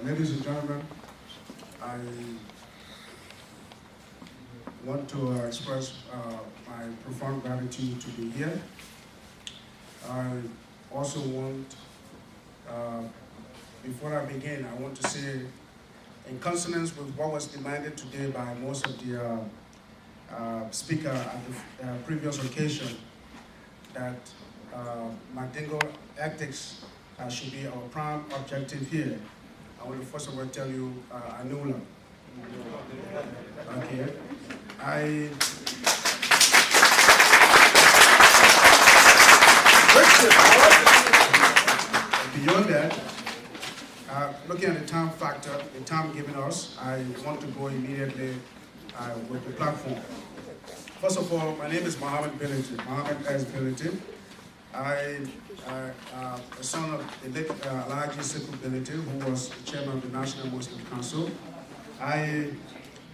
Ladies and gentlemen, I want to express my profound gratitude to be here. I also want, before I begin, I want to say, in consonance with what was demanded today by most of the speaker at the previous occasion, that Mandingo ethics should be our prime objective here. I want to first of all tell you, Anula. Okay. Beyond that, looking at the time factor, the time given us, I want to go immediately with the platform. First of all, my name is Mohammed Bility, Mohammed as Bility. I am a son of the late Sesay Bility, who was the chairman of the National Muslim Council. I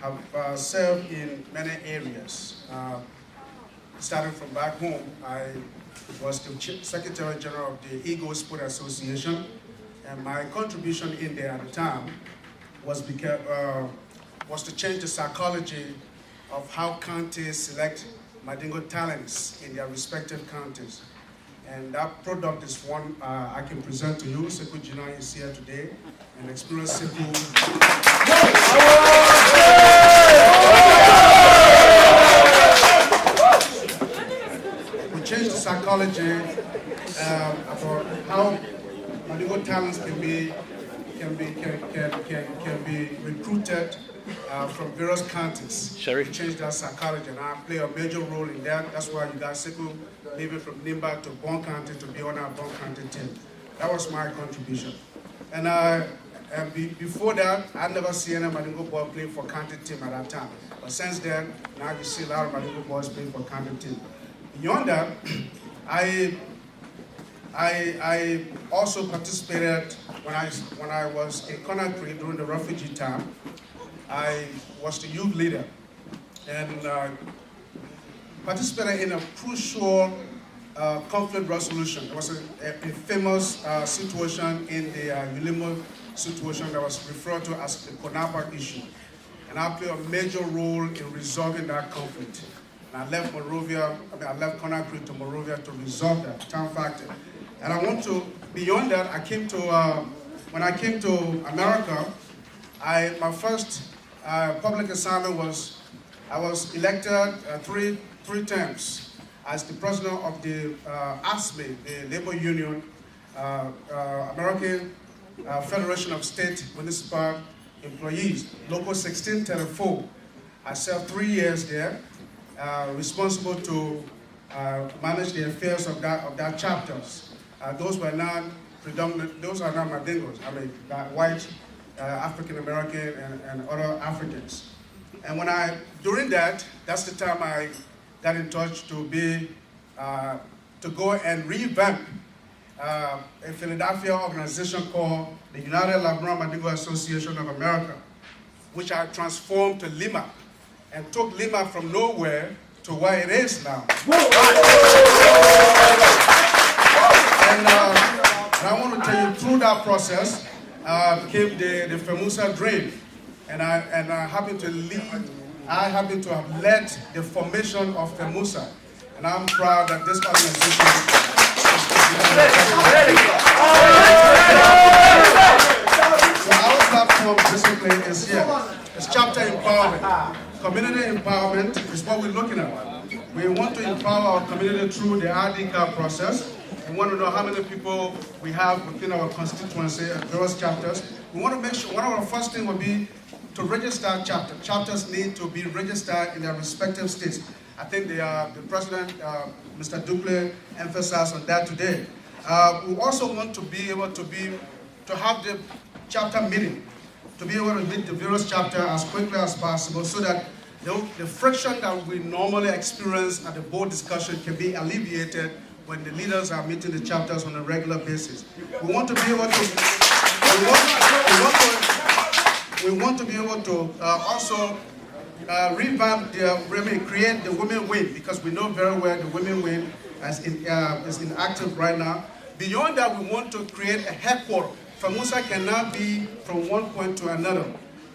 have served in many areas. Starting from back home, I was the Secretary General of the Eagle Sport Association, and my contribution in there at the time was to change the psychology of how counties select Mandingo talents in their respective counties. And that product is one I can present to you. Sekou Jina is here today, and experienced Sekou. We changed the psychology about how Mandingo talents can be recruited from various counties. Sheriff. We changed that psychology, and I play a major role in that. That's why you got Sekou leaving from Nimba to Bon County to be on our Bon County team. That was my contribution. And before that, I never seen any Mandingo boy playing for county team at that time. But since then, now you see a lot of Mandingo boys playing for county team. Beyond that, I also participated when I was in Conakry during the refugee time. I was the youth leader and participated in a crucial conflict resolution. There was a famous situation in the Ulimo situation that was referred to as the Konapa issue. And I played a major role in resolving that conflict. And I left Conakry to Monrovia to resolve that time factor. And I want to, beyond that, when I came to America, my first public assignment was, I was elected three terms as the president of the ASME, the labor union, American Federation of State Municipal Employees, Local 1634. I served 3 years there, responsible to manage the affairs of that chapters. Those were not predominant, those are not Mandingos, I mean white, African American and other Africans. And during that's the time I got in touch to go and revamp a Philadelphia organization called the United Labrador Mandingo Association of America, which I transformed to Lima and took Lima from nowhere to where it is now. And I want to tell you, through that process came the FELMAUSA dream, and I happen to have led the formation of FELMAUSA, and I'm proud that this organization So our platform basically is here. It's chapter empowerment. Community empowerment is what we're looking at. We want to empower our community through the ID card process. We want to know how many people we have within our constituency and various chapters. We want to make sure, one of our first things will be to register chapters. Chapters need to be registered in their respective states. I think the President, Mr. Duple, emphasized on that today. We also want to be able to have the chapter meeting, to be able to meet the various chapters as quickly as possible so that the friction that we normally experience at the board discussion can be alleviated when the leaders are meeting the chapters on a regular basis. We want to be able to, also revamp create the women wing, because we know very well the women wing is inactive right now. Beyond that, we want to create a headquarters FELMAUSA cannot be from one point to another.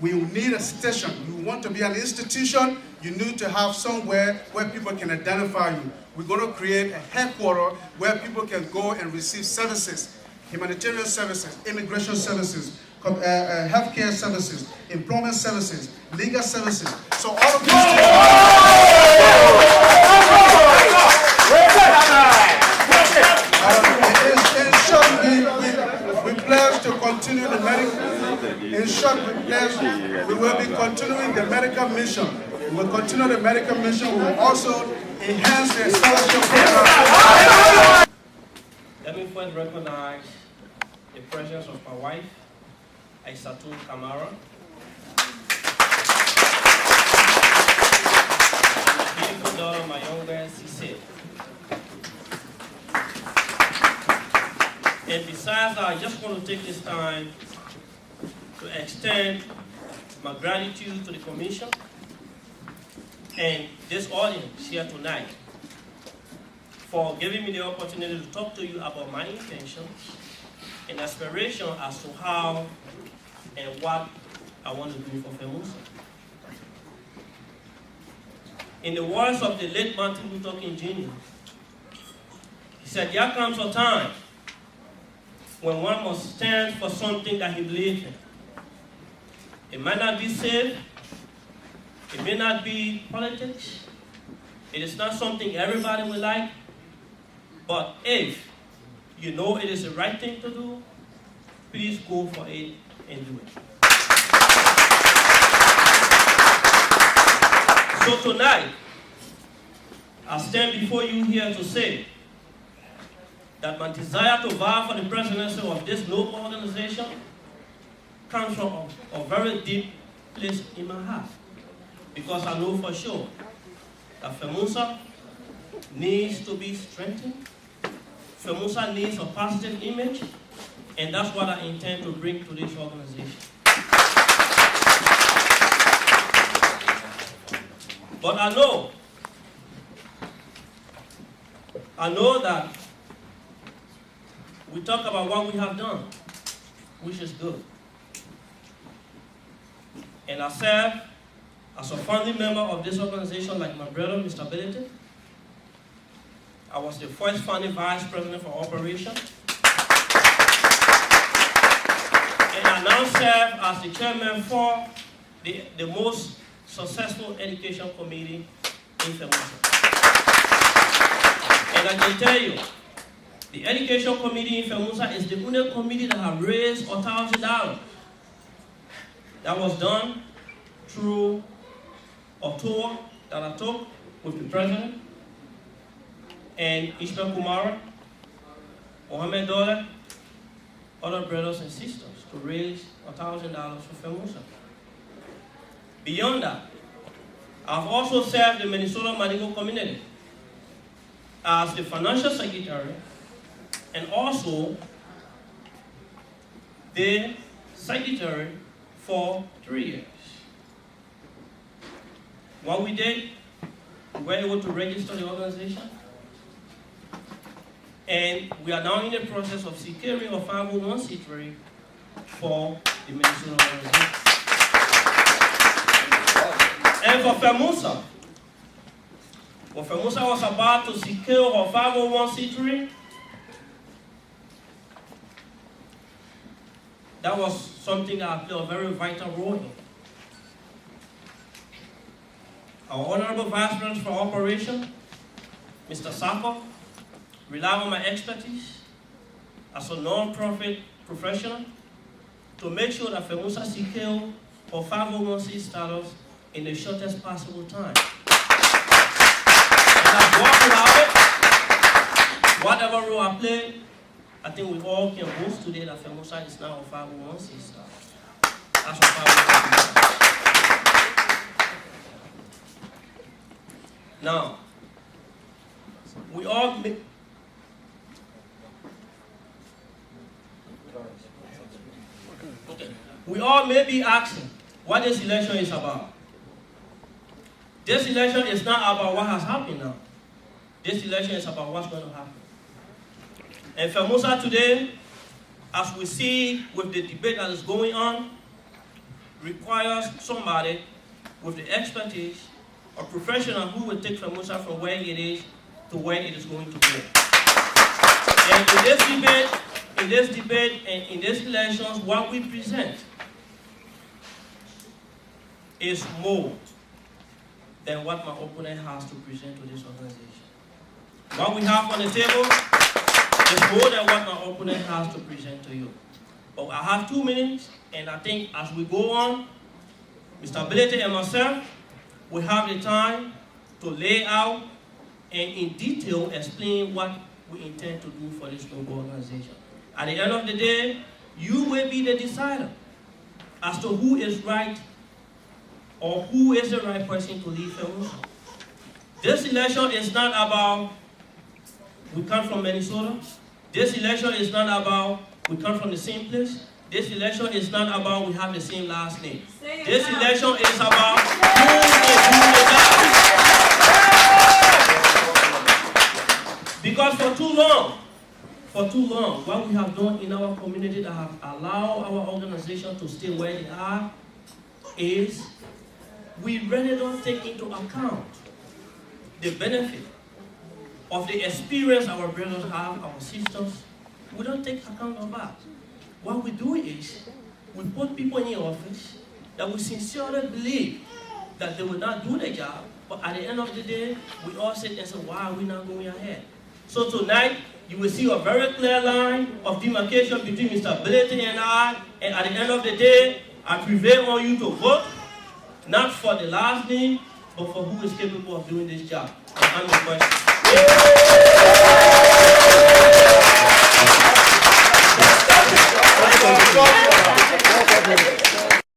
We need a station. You want to be an institution, you need to have somewhere where people can identify you. We're going to create a headquarters where people can go and receive services, humanitarian services, immigration services, healthcare services, employment services, legal services. So all of these things. In short, we pledge to continue the medical. In short, we will be continuing the medical mission. We will continue the medical mission. We will also enhance the scholarship program. Let me first recognize the presence of my wife, Aissatou Kamara, and my beautiful daughter, my younger Sesay. And besides that, I just want to take this time to extend my gratitude to the Commission and this audience here tonight for giving me the opportunity to talk to you about my intentions and aspiration as to how and what I want to do for FELMAUSA. In the words of the late Martin Luther King Jr., he said, there comes a time when one must stand for something that he believes in. It might not be safe, it may not be politics, it is not something everybody will like, but if you know it is the right thing to do, please go for it and do it. So tonight, I stand before you here to say that my desire to vie for the presidency of this noble organization comes from a very deep place in my heart. Because I know for sure that FELMAUSA needs to be strengthened. FELMAUSA needs a positive image, and that's what I intend to bring to this organization. But I know that we talk about what we have done, which is good. And I serve as a founding member of this organization like my brother, Mr. Bility. I was the first founding vice president for operation. And I now serve as the chairman for the most successful education committee in FELMAUSA. And I can tell you, the education committee in FELMAUSA is the only committee that has raised $1,000. That was done through a tour that I took with the president and Ishmael Kumara, Mohammed, other brothers and sisters to raise $1,000 for FELMAUSA. Beyond that, I've also served the Minnesota Mandingo community as the financial secretary and also the secretary for 3 years. What we did, we were able to register the organization, and we are now in the process of securing a 501c3 for the Minnesota organization. And for FELMAUSA, when FELMAUSA was about to secure a 501c3, that was something I played a very vital role in. Our Honorable Vice President for Operation, Mr. Sako, relied on my expertise as a non-profit professional to make sure that FELMAUSA secure for 501c status in the shortest possible time. And I've worked without it. Whatever role I played, I think we all can boast today that FELMAUSA is now a 501c status. That's a 501c status. Now, we all may be asking what this election is about. This election is not about what has happened now. This election is about what's going to happen. And FELMAUSA today as we see with the debate that is going on, requires somebody with the expertise, a professional who will take FELMAUSA from where it is to where it is going to go. And in this debate and in these elections, what we present is more than what my opponent has to present to this organization. What we have on the table is more than what my opponent has to present to you. But I have 2 minutes, and I think as we go on, Mr. Bility and myself, we have the time to lay out and in detail explain what we intend to do for this noble organization. At the end of the day, you will be the decider as to who is right or who is the right person to lead FELMAUSA. This election is not about we come from Minnesota. This election is not about we come from the same place. This election is not about we have the same last name. This election is about who is who the guy. Because for too long, what we have done in our community that have allowed our organization to stay where they are is we really don't take into account the benefit of the experience our brothers have, our sisters. We don't take account of that. What we do is we put people in office that we sincerely believe that they will not do the job, but at the end of the day, we all sit and say, why are we not going ahead? So tonight, you will see a very clear line of demarcation between Mr. Bility and I, and at the end of the day, I prevail on you to vote, not for the last name, but for who is capable of doing this job. And I'm the question.